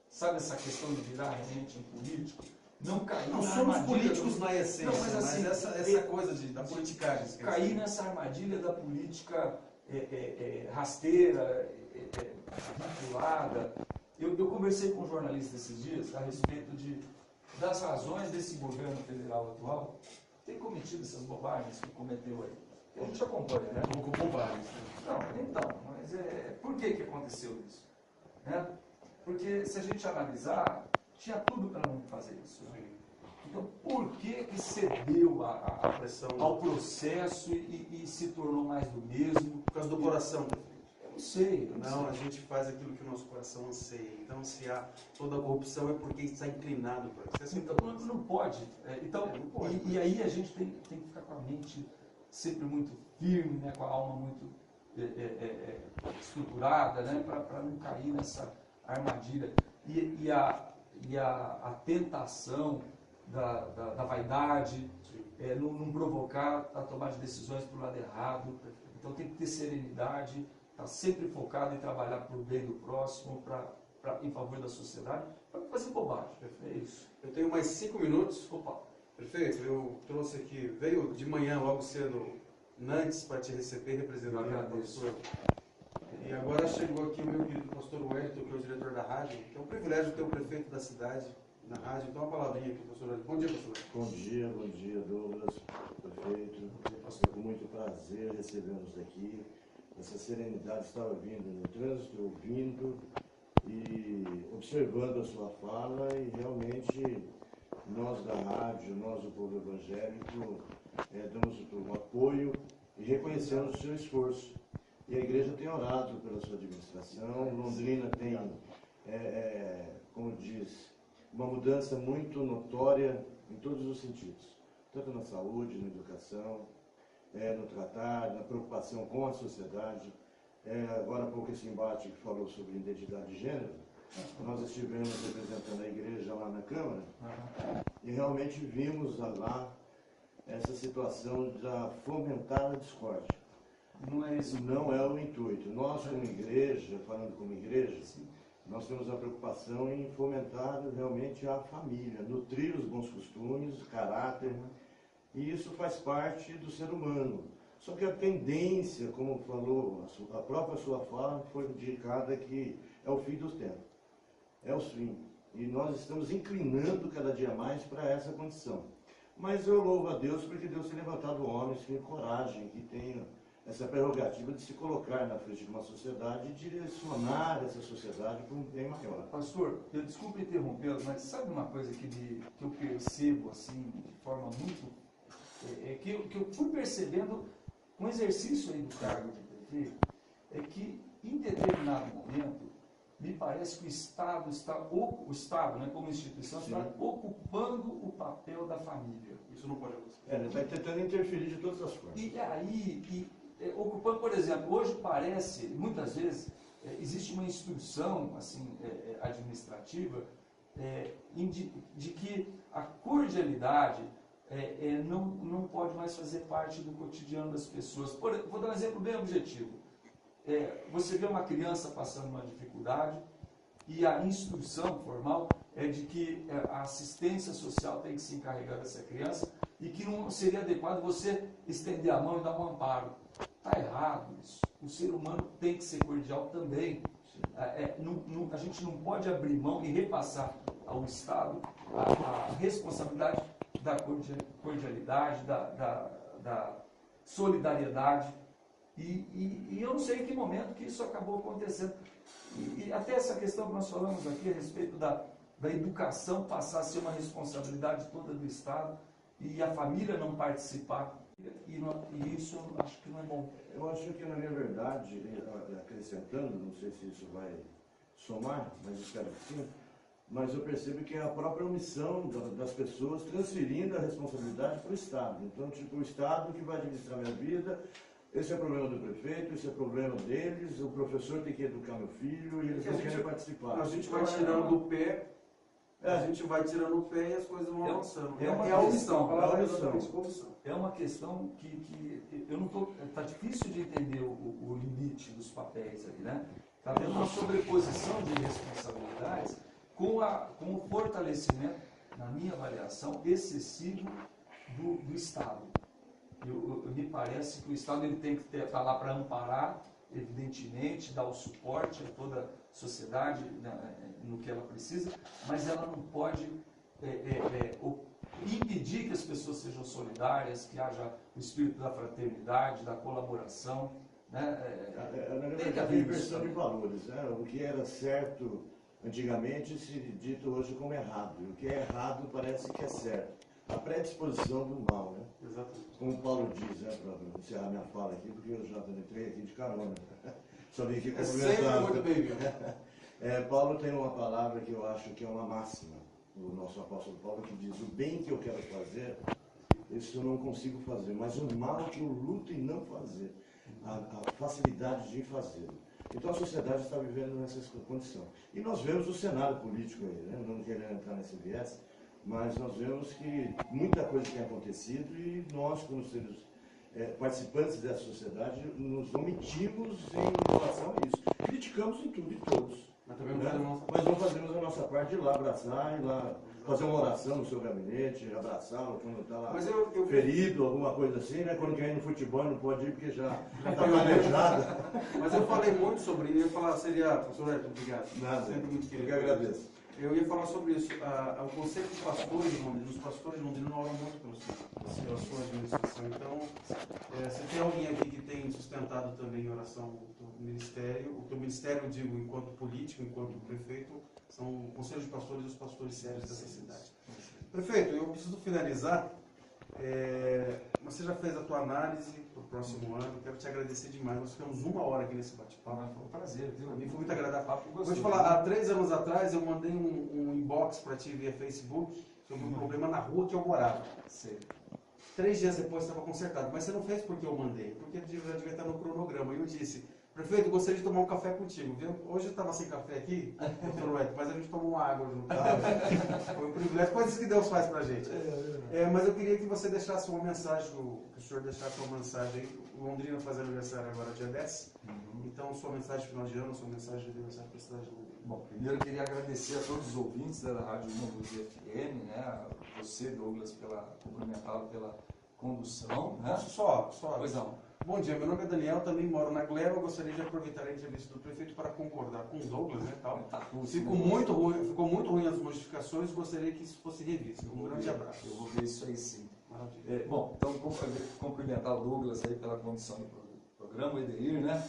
Sabe essa questão de virar realmente um político? Não cair Não na somos armadilha políticos na essência, Não, mas assim, essa coisa da politicagem. cair nessa armadilha da política rasteira, vinculada. Eu conversei com um jornalista esses dias a respeito das razões desse governo federal atual ter cometido essas bobagens que cometeu aí. A gente acompanha, né? Um pouco bobagens. Não, então, mas por que aconteceu isso? Né? Porque se a gente analisar, tinha tudo para não fazer isso. Né? Então, por que cedeu A pressão ao processo e se tornou mais do mesmo? por causa do coração, prefeito. Eu não sei. Não, a gente faz aquilo que o nosso coração anseia. Então, se há toda a corrupção é porque está inclinado para isso. Então, não pode. Não pode. E aí a gente tem que ficar com a mente sempre muito firme, né, com a alma muito estruturada, né, para não cair nessa armadilha. E a tentação da vaidade, não provocar a tomar de decisões para o lado errado. Então tem que ter serenidade, estar sempre focado em trabalhar para o bem do próximo, em favor da sociedade, para não fazer bobagem. É isso. Eu tenho mais 5 minutos. Opa. Prefeito, eu trouxe aqui, veio de manhã logo cedo Nantes para te receber, representando o pastor. E agora chegou aqui o meu querido pastor Wellington, que é o diretor da rádio, que é um privilégio ter o prefeito da cidade na rádio. Então, uma palavrinha aqui, pastor Wellington. Bom dia, pastor. Bom dia, Douglas, prefeito. É com muito prazer recebemos aqui. Essa serenidade estava vindo no trânsito, ouvindo e observando a sua fala, e realmente nós da rádio, nós do povo evangélico, damos o apoio e reconhecemos o seu esforço. E a igreja tem orado pela sua administração. Londrina tem, como diz, uma mudança muito notória em todos os sentidos, tanto na saúde, na educação, no tratar, na preocupação com a sociedade. Agora há pouco esse embate que falou sobre identidade de gênero, nós estivemos representando a igreja lá na Câmara e realmente vimos lá essa situação de fomentar a discórdia. Não é isso. Não é o intuito. Nós, como igreja, falando como igreja, nós temos a preocupação em fomentar realmente a família, nutrir os bons costumes, o caráter, e isso faz parte do ser humano. Só que a tendência, como falou a própria sua fala, foi indicada que é o fim dos tempos. É o fim. E nós estamos inclinando cada dia mais para essa condição. Mas eu louvo a Deus porque Deus tem levantado homens que têm coragem, que tenham essa prerrogativa de se colocar na frente de uma sociedade e direcionar essa sociedade para um bem maior. Pastor, eu desculpe interrompê-lo, mas sabe uma coisa que eu percebo assim, de forma muito... que eu fui percebendo com o exercício aí do cargo de prefeito, é que em determinado momento, me parece que o Estado né, como instituição, está ocupando o papel da família. Isso não pode acontecer. Ele está tentando interferir de todas as formas. E aí, ocupando, por exemplo, hoje parece, muitas vezes, existe uma instrução assim, administrativa de que a cordialidade não pode mais fazer parte do cotidiano das pessoas. Vou dar um exemplo bem objetivo. Você vê uma criança passando uma dificuldade e a instrução formal é de que a assistência social tem que se encarregar dessa criança e que não seria adequado você estender a mão e dar um amparo. Está errado isso. O ser humano tem que ser cordial também. A gente não pode abrir mão e repassar ao Estado a responsabilidade da cordialidade, da solidariedade. E eu não sei em que momento que isso acabou acontecendo. E até essa questão que nós falamos aqui a respeito da educação passar a ser uma responsabilidade toda do Estado e a família não participar. E isso eu acho que não é bom. Eu acho que, na minha verdade, acrescentando, não sei se isso vai somar, mas espero que sim, mas eu percebo que é a própria omissão das pessoas transferindo a responsabilidade para o Estado. Então, tipo, o Estado que vai administrar minha vida, Esse é problema do prefeito, esse é problema deles, o professor tem que educar meu filho e eles não querem participar. A gente vai tirando do pé, a gente vai tirando o pé e as coisas vão avançando. É uma a omissão, a palavra é omissão. exatamente, omissão. É uma questão que eu não tô, tá difícil de entender o limite dos papéis aí, né? Está havendo uma sobreposição de responsabilidades com o fortalecimento, na minha avaliação, excessivo do Estado. Me parece que o Estado ele tem que estar lá para amparar, evidentemente, dar o suporte a toda a sociedade, né, no que ela precisa, mas ela não pode impedir que as pessoas sejam solidárias, que haja o espírito da fraternidade, da colaboração. Né? Na verdade, a inversão de valores. Né? O que era certo antigamente se dito hoje como errado. E o que é errado parece que é certo. A predisposição do mal, né? Exatamente. Como o Paulo diz, né, para encerrar minha fala aqui, porque eu já entrei aqui de carona. Só vim aqui Sempre cumprimentar. muito bem-vindo. Paulo tem uma palavra que eu acho que é uma máxima, o nosso apóstolo Paulo, que diz: o bem que eu quero fazer, isso eu não consigo fazer, mas o mal que eu luto em não fazer, a facilidade de fazer. Então a sociedade está vivendo nessa condição. E nós vemos o cenário político aí, né? Não querendo entrar nesse viés, mas nós vemos que muita coisa tem acontecido e nós, como seres participantes dessa sociedade, nos omitimos em relação a isso. Criticamos em tudo e todos. Mas também Né? Mas não fazemos a nossa parte de ir lá abraçar, ir lá fazer uma oração no seu gabinete, abraçá-lo quando está lá ferido, alguma coisa assim, né? Quando quer ir no futebol não pode ir porque já está planejado. Mas eu falei muito sobre isso, eu ia falar, professor Neto, obrigado. Nada, Sempre muito eu querido. que agradeço. Eu ia falar sobre isso. O conceito de pastores de Londrina, os pastores de Londrina não oram muito pela sua administração. Então, se tem alguém aqui que tem sustentado também em oração o teu ministério, eu digo, enquanto político, enquanto prefeito, são o conselho de pastores e os pastores sérios dessa cidade. Prefeito, eu preciso finalizar. Você já fez a tua análise para o próximo ano, quero te agradecer demais. Nós ficamos 1 hora aqui nesse bate-papo. Foi um prazer, viu? Para mim foi muito agradável. Vou te falar, há 3 anos atrás eu mandei um inbox para ti via Facebook sobre um problema na rua que eu morava. Sei. 3 dias depois estava consertado, mas você não fez porque eu mandei, porque já devia estar no cronograma. E eu disse: prefeito, gostaria de tomar um café contigo, viu? Hoje eu estava sem café aqui, doutor Wet, mas a gente tomou uma água junto. Foi um privilégio, coisas que Deus faz pra gente. Mas eu queria que você deixasse uma mensagem, que o senhor deixasse uma mensagem aí. O Londrina faz aniversário agora dia 10, então sua mensagem de final de ano, sua mensagem de aniversário para a cidade de Londrina. Bom, primeiro eu queria agradecer a todos os ouvintes da Rádio Londrina FM, né? Você, Douglas, cumprimentá-lo pela condução. Né? Só. Pois não. Bom dia, meu nome é Daniel, também moro na Gleba. Eu gostaria de aproveitar a entrevista do prefeito para concordar com o Douglas, né, tal. Ficou muito ruim as modificações, gostaria que isso fosse revisto. Um grande abraço. Eu vou ver isso aí sim. Maravilha. Bom, então cumprimentar o Douglas aí pela condição do programa, o Edeir, né,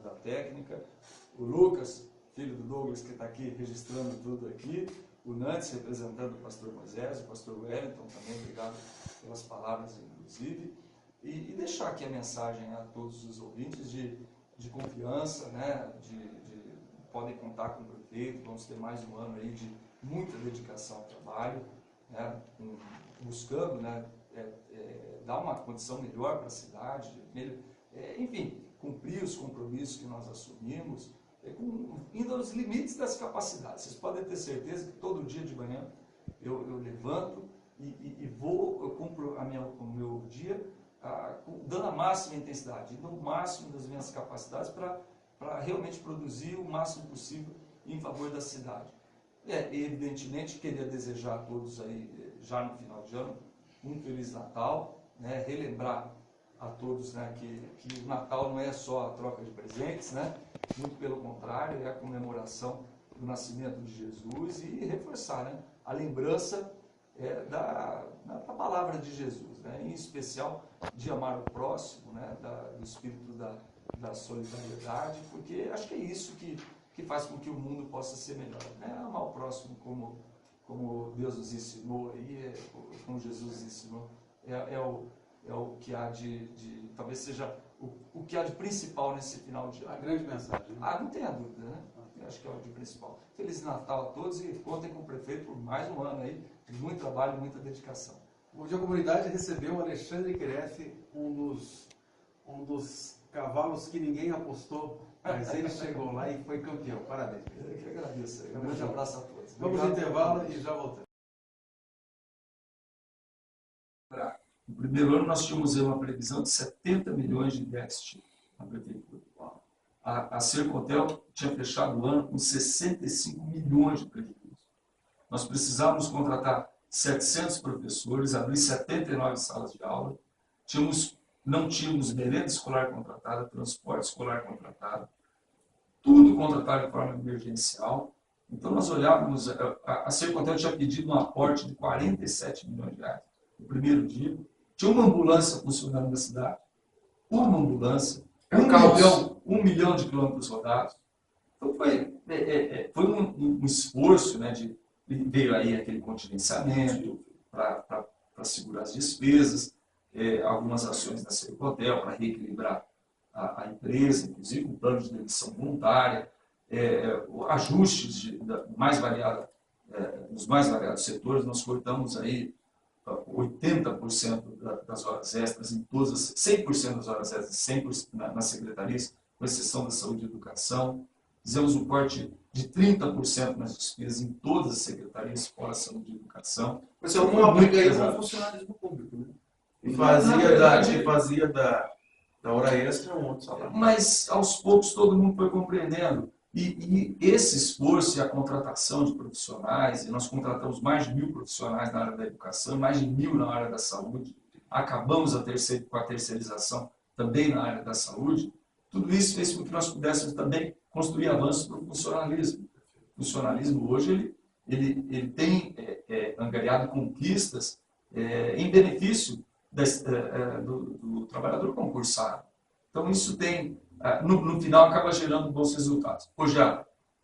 da técnica, o Lucas, filho do Douglas, que está aqui registrando tudo aqui, o Nantes, representando o pastor Moisés, o pastor Wellington também, obrigado pelas palavras, inclusive. E deixar aqui a mensagem a todos os ouvintes de confiança, né, podem contar com o prefeito, vamos ter mais um ano aí de muita dedicação ao trabalho, né, buscando, né, dar uma condição melhor para a cidade, enfim, cumprir os compromissos que nós assumimos, indo aos limites das capacidades. Vocês podem ter certeza que todo dia de manhã eu levanto e eu cumpro o meu dia dando a máxima intensidade, dando o máximo das minhas capacidades para realmente produzir o máximo possível em favor da cidade. Evidentemente, queria desejar a todos aí, já no final de ano, um Feliz Natal, né? Relembrar a todos, né, que o Natal não é só a troca de presentes, né? Muito pelo contrário, é a comemoração do nascimento de Jesus e reforçar, né, a lembrança da palavra de Jesus, né? Em especial de amar o próximo, né? Do espírito da solidariedade, porque acho que é isso que faz com que o mundo possa ser melhor, né? Amar o próximo como Deus nos ensinou aí, como Jesus ensinou, é o que há talvez seja o que há de principal nesse final de ano. A grande mensagem. Né? Não tenha dúvida, né? Eu acho que é o de principal. Feliz Natal a todos e contem com o prefeito por mais um ano aí, de muito trabalho e muita dedicação. Bom dia, a comunidade recebeu o Alexandre Kreff, um dos um dos cavalos que ninguém apostou, mas ele chegou lá e foi campeão. Parabéns. Eu que agradeço. Um grande abraço a todos. Vamos ao intervalo e já voltamos. No primeiro ano, nós tínhamos uma previsão de 70 milhões de déficit na prefeitura. A Sercontel tinha fechado o ano com 65 milhões de prejuízo. Nós precisávamos contratar 700 professores, abrir 79 salas de aula, não tínhamos merenda escolar contratada, transporte escolar contratado, tudo contratado de forma emergencial. Então, nós olhávamos, a Sercontel tinha pedido um aporte de 47 milhões de reais no primeiro dia. Tinha uma ambulância funcionando na cidade, uma ambulância, um milhão de quilômetros rodados. Então, foi um esforço, né, veio aí aquele contingenciamento para segurar as despesas, algumas ações da Sercontel para reequilibrar a empresa, inclusive um plano de demissão voluntária, ajustes nos mais variados setores. Nós cortamos aí 80% das horas extras, 100% das horas extras, 100% nas secretarias, com exceção da saúde e educação. Fizemos um corte de 30% nas despesas em todas as secretarias, fora saúde e educação. Você uma briga aí com funcionários do público, né? E fazia da hora extra um outro salário. Mas, aos poucos, todo mundo foi compreendendo. E esse esforço e a contratação de profissionais, e nós contratamos mais de 1.000 profissionais na área da educação, mais de 1.000 na área da saúde, acabamos com a terceirização também na área da saúde, tudo isso fez com que nós pudéssemos também construir avanços para o funcionalismo. O funcionalismo hoje ele tem angariado conquistas em benefício do trabalhador concursado. Então isso tem, no final, acaba gerando bons resultados. Hoje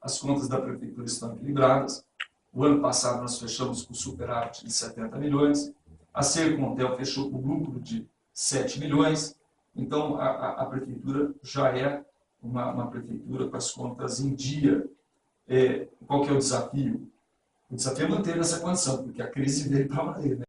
as contas da prefeitura estão equilibradas. O ano passado nós fechamos com superávit de 70 milhões. A Sercontel fechou com lucro de 7 milhões. Então a prefeitura já é uma prefeitura com as contas em dia. Qual que é o desafio? O desafio é manter essa condição, porque a crise veio para valer, né?